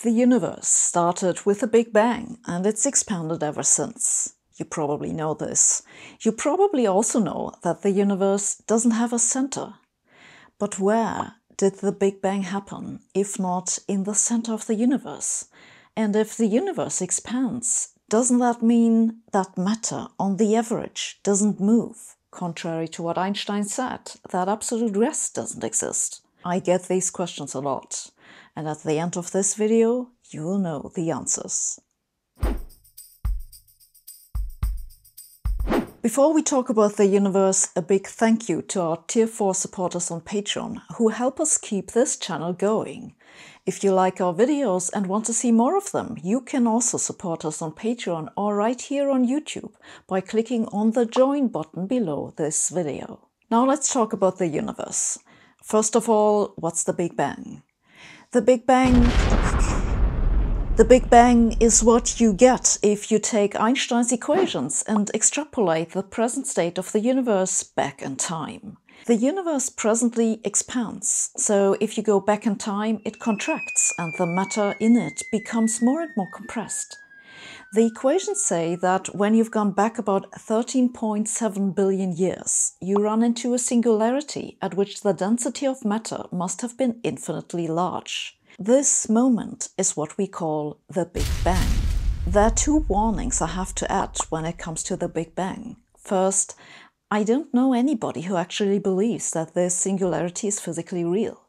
The universe started with a Big Bang and it's expanded ever since. You probably know this. You probably also know that the universe doesn't have a center. But where did the Big Bang happen, if not in the center of the universe? And if the universe expands, doesn't that mean that matter, on the average, doesn't move? Contrary to what Einstein said, that absolute rest doesn't exist. I get these questions a lot, and at the end of this video, you will know the answers. Before we talk about the universe, a big thank you to our Tier 4 supporters on Patreon, who help us keep this channel going. If you like our videos and want to see more of them, you can also support us on Patreon or right here on YouTube by clicking on the Join button below this video. Now let's talk about the universe. First of all, what's the Big Bang? The Big Bang is what you get if you take Einstein's equations and extrapolate the present state of the universe back in time. The universe presently expands, so if you go back in time, it contracts and the matter in it becomes more and more compressed. The equations say that when you've gone back about 13.7 billion years, you run into a singularity at which the density of matter must have been infinitely large. This moment is what we call the Big Bang. There are two warnings I have to add when it comes to the Big Bang. First, I don't know anybody who actually believes that this singularity is physically real.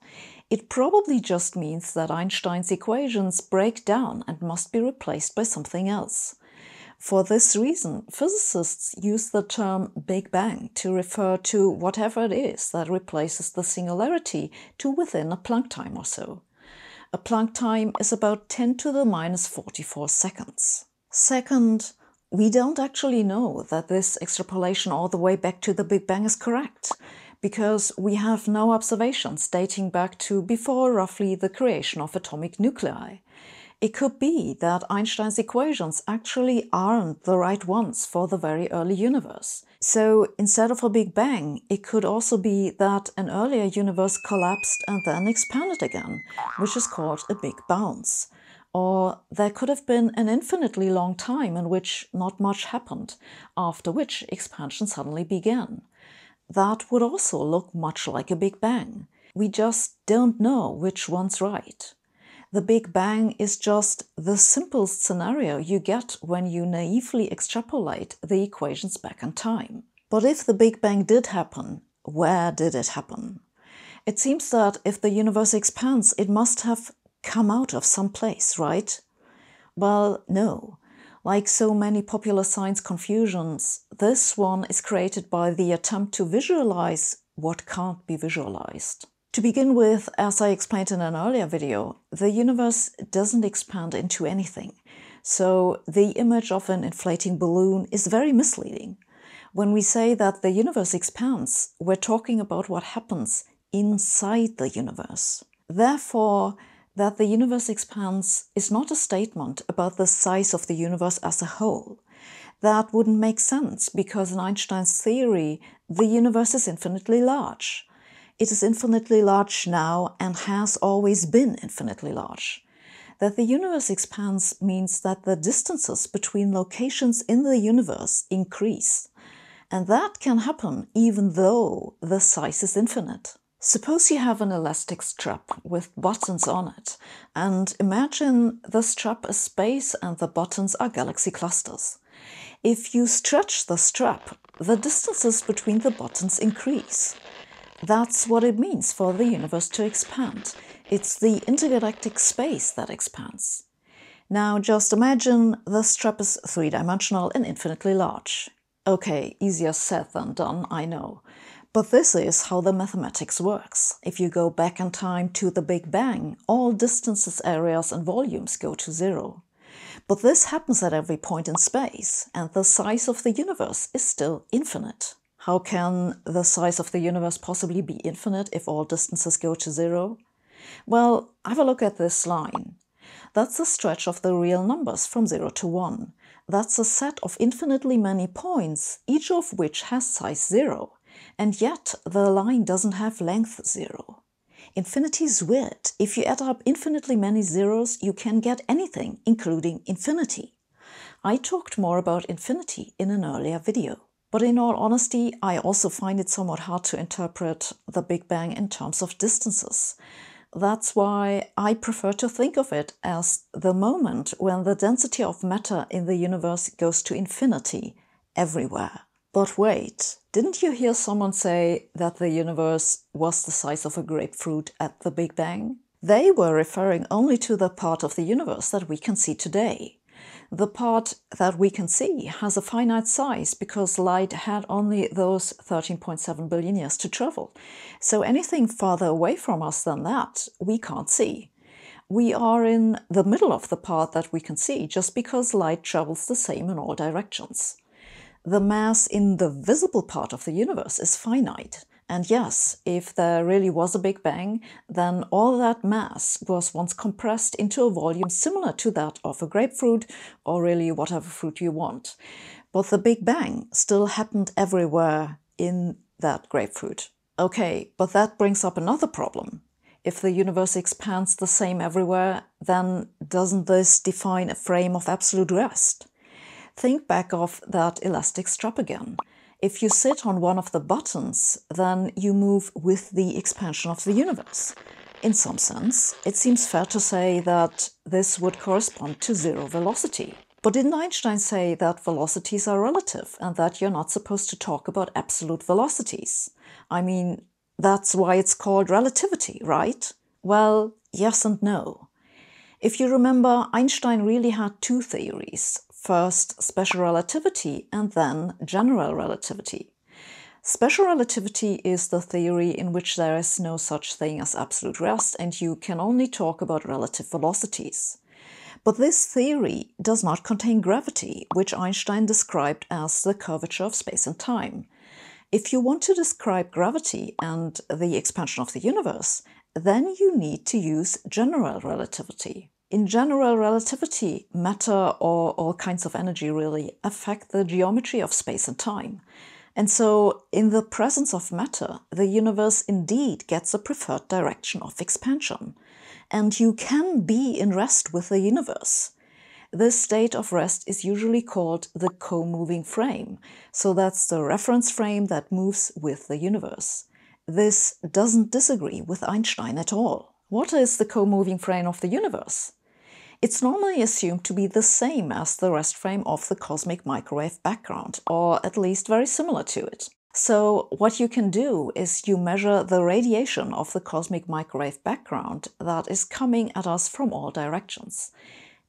It probably just means that Einstein's equations break down and must be replaced by something else. For this reason, physicists use the term Big Bang to refer to whatever it is that replaces the singularity to within a Planck time or so. A Planck time is about 10 to the minus 44 seconds. Second, we don't actually know that this extrapolation all the way back to the Big Bang is correct, because we have no observations dating back to before roughly the creation of atomic nuclei. It could be that Einstein's equations actually aren't the right ones for the very early universe. So instead of a Big Bang, it could also be that an earlier universe collapsed and then expanded again, which is called a big bounce. Or there could have been an infinitely long time in which not much happened, after which expansion suddenly began. That would also look much like a Big Bang. We just don't know which one's right. The Big Bang is just the simplest scenario you get when you naively extrapolate the equations back in time. But if the Big Bang did happen, where did it happen? It seems that if the universe expands, it must have come out of some place, right? Well, no. Like so many popular science confusions, this one is created by the attempt to visualize what can't be visualized. To begin with, as I explained in an earlier video, the universe doesn't expand into anything, so the image of an inflating balloon is very misleading. When we say that the universe expands, we're talking about what happens inside the universe. Therefore, that the universe expands is not a statement about the size of the universe as a whole. That wouldn't make sense because in Einstein's theory, the universe is infinitely large. It is infinitely large now and has always been infinitely large. That the universe expands means that the distances between locations in the universe increase. And that can happen even though the size is infinite. Suppose you have an elastic strap with buttons on it, and imagine the strap is space and the buttons are galaxy clusters. If you stretch the strap, the distances between the buttons increase. That's what it means for the universe to expand. It's the intergalactic space that expands. Now just imagine the strap is three-dimensional and infinitely large. Okay, easier said than done, I know. But this is how the mathematics works. If you go back in time to the Big Bang, all distances, areas and volumes go to zero. But this happens at every point in space, and the size of the universe is still infinite. How can the size of the universe possibly be infinite if all distances go to zero? Well, have a look at this line. That's the stretch of the real numbers from 0 to 1. That's a set of infinitely many points, each of which has size 0. And yet the line doesn't have length 0. Infinity is weird. If you add up infinitely many zeros, you can get anything, including infinity. I talked more about infinity in an earlier video. But in all honesty, I also find it somewhat hard to interpret the Big Bang in terms of distances. That's why I prefer to think of it as the moment when the density of matter in the universe goes to infinity everywhere. But wait, didn't you hear someone say that the universe was the size of a grapefruit at the Big Bang? They were referring only to the part of the universe that we can see today. The part that we can see has a finite size because light had only those 13.7 billion years to travel. So anything farther away from us than that, we can't see. We are in the middle of the part that we can see just because light travels the same in all directions. The mass in the visible part of the universe is finite. And yes, if there really was a Big Bang, then all that mass was once compressed into a volume similar to that of a grapefruit, or really whatever fruit you want. But the Big Bang still happened everywhere in that grapefruit. Okay, but that brings up another problem. If the universe expands the same everywhere, then doesn't this define a frame of absolute rest? Think back of that elastic strap again. If you sit on one of the buttons, then you move with the expansion of the universe. In some sense, it seems fair to say that this would correspond to zero velocity. But didn't Einstein say that velocities are relative and that you're not supposed to talk about absolute velocities? I mean, that's why it's called relativity, right? Well, yes and no. If you remember, Einstein really had two theories. First, special relativity, and then general relativity. Special relativity is the theory in which there is no such thing as absolute rest, and you can only talk about relative velocities. But this theory does not contain gravity, which Einstein described as the curvature of space and time. If you want to describe gravity and the expansion of the universe, then you need to use general relativity. In general relativity, matter or all kinds of energy really affect the geometry of space and time. And so, in the presence of matter, the universe indeed gets a preferred direction of expansion. And you can be in rest with the universe. This state of rest is usually called the co-moving frame. So that's the reference frame that moves with the universe. This doesn't disagree with Einstein at all. What is the co-moving frame of the universe? It's normally assumed to be the same as the rest frame of the cosmic microwave background, or at least very similar to it. So what you can do is you measure the radiation of the cosmic microwave background that is coming at us from all directions.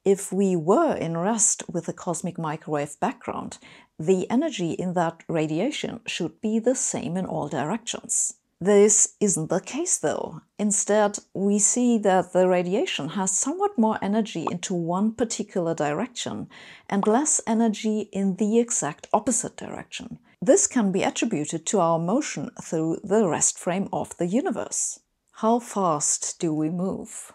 If we were in rest with the cosmic microwave background, the energy in that radiation should be the same in all directions. This isn't the case though. Instead, we see that the radiation has somewhat more energy into one particular direction and less energy in the exact opposite direction. This can be attributed to our motion through the rest frame of the universe. How fast do we move?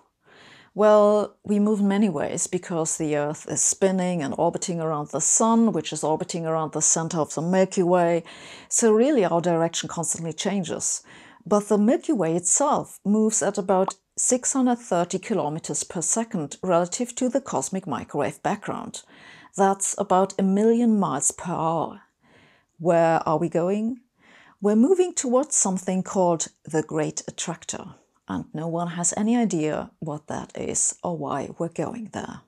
Well, we move in many ways because the Earth is spinning and orbiting around the Sun, which is orbiting around the center of the Milky Way. So really our direction constantly changes. But the Milky Way itself moves at about 630 kilometers per second relative to the cosmic microwave background. That's about 1,000,000 miles per hour. Where are we going? We're moving towards something called the Great Attractor. And no one has any idea what that is or why we're going there.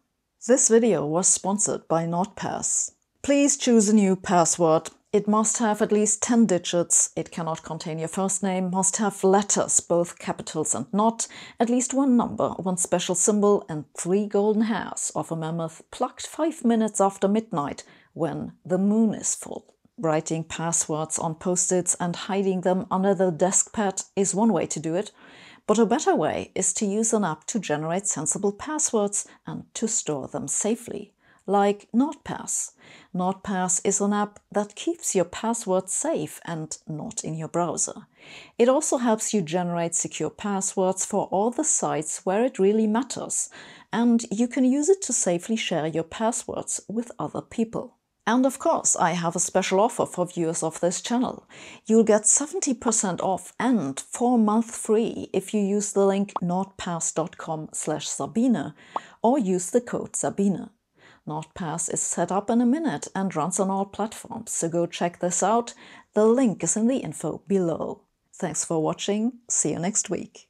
This video was sponsored by NotPass. Please choose a new password. It must have at least 10 digits, it cannot contain your first name, must have letters, both capitals and not, at least one number, one special symbol, and 3 golden hairs of a mammoth plucked 5 minutes after midnight when the moon is full. Writing passwords on post-its and hiding them under the desk pad is one way to do it. But a better way is to use an app to generate sensible passwords and to store them safely, like NotPass. NotPass is an app that keeps your passwords safe and not in your browser. It also helps you generate secure passwords for all the sites where it really matters, and you can use it to safely share your passwords with other people. And of course, I have a special offer for viewers of this channel. You'll get 70% off and 4 months free if you use the link nordpass.com/Sabine or use the code Sabine. NordPass is set up in a minute and runs on all platforms, so go check this out. The link is in the info below. Thanks for watching. See you next week.